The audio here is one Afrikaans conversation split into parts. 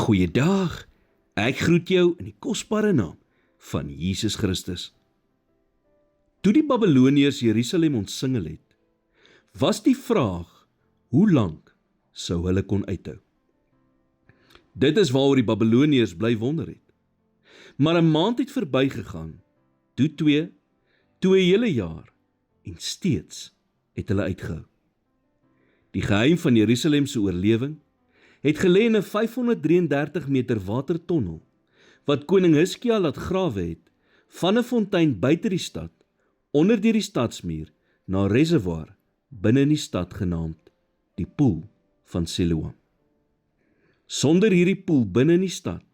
Goeiedag, ek groet jou in die kosbare naam van Jesus Christus. Toe die Babiloniërs Jerusalem omsingel het, was die vraag, hoe lank sou hulle kon uithou? Dit is waaroor die Babiloniërs bly wonder het. Maar 'n maand het verbygegaan, toe 2, toe 'n hele jaar, en steeds het hulle uitgehou. Die geheim van Jerusalem se oorlewing het gelê in 'n 533 meter watertonnel, wat koning Hiskia laat grawe het, van 'n fontein buite die stad, onder deur die stadsmuur, na 'n reservoir binne in die stad genaamd die Poel van Siloam. Sonder hierdie poel binne in die stad,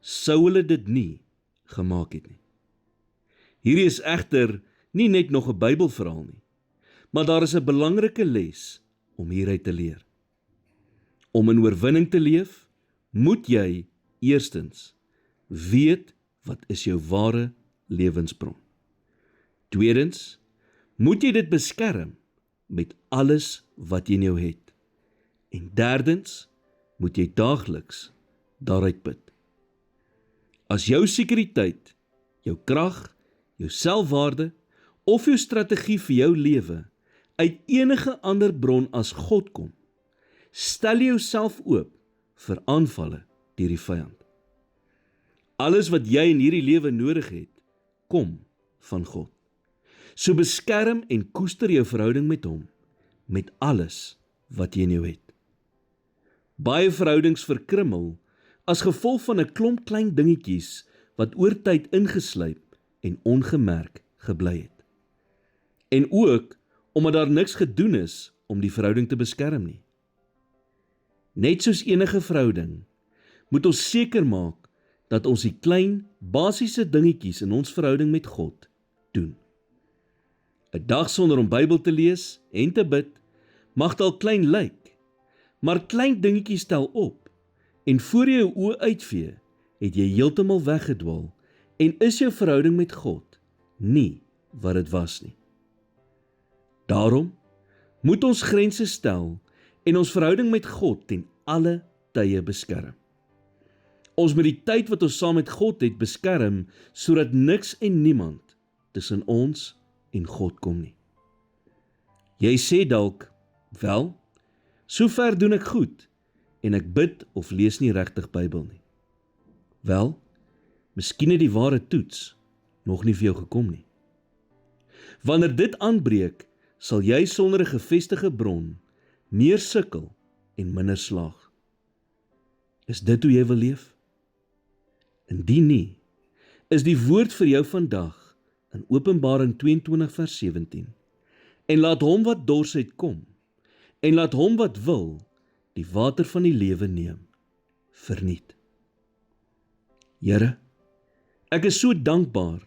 sou hulle dit nie gemaak het nie. Hierdie is egter nie net nog 'n Bybelverhaal nie, maar daar is 'n belangrike les om hieruit te leer. Om in oorwinning te leef, moet jy eerstens weet wat is jou ware lewensbron. Tweedens, moet jy dit beskerm met alles wat jy in jou het. En derdens, moet jy daagliks daaruit put. As jou sekuriteit, jou krag, jou selfwaarde of jou strategie vir jou lewe uit enige ander bron as God kom, stel jy jouself oop vir aanvalle deur die vyand. Alles wat jy in hierdie lewe nodig het, kom van God. So beskerm en koester jou verhouding met hom, met alles wat jy in jou het. Baie verhoudings verkrummel as gevolg van 'n klomp klein dingetjies wat oor tyd ingeslyp en ongemerk gebly het. En ook omdat daar niks gedoen is om die verhouding te beskerm nie. Net soos enige verhouding, moet ons seker maak dat ons die klein, basiese dingetjies in ons verhouding met God doen. 'n Dag sonder om Bybel te lees en te bid, mag dalk klein lyk, maar klein dingetjies tel op, en voor jy jou oë uitvee, het jy heeltemal weggedwaal, en is jou verhouding met God nie wat dit was nie. Daarom moet ons grense stel en ons verhouding met God ten alle tye beskerm. Ons moet die tyd wat ons saam met God het beskerm, sodat niks en niemand tussen ons en God kom nie. Jy sê dalk, wel, sover doen ek goed, en ek bid of lees nie regtig Bybel nie. Wel, miskien het die ware toets nog nie vir jou gekom nie. Wanneer dit aanbreek, sal jy sonder 'n gevestigde bron meer sukkel en minder slaag. Is dit hoe jy wil leef? Indien nie, is die woord vir jou vandag in Openbaring 22 vers 17. En laat hom wat dors het kom, en laat hom wat wil, die water van die lewe neem, verniet. Here, ek is so dankbaar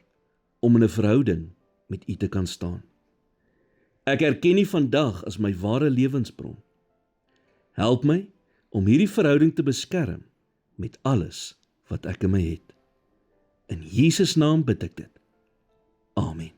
om in 'n verhouding met U te kan staan. Ek erken U vandag as my ware lewensbron. Help my om hierdie verhouding te beskerm met alles wat ek in my het. In Jesus naam bid ek dit. Amen.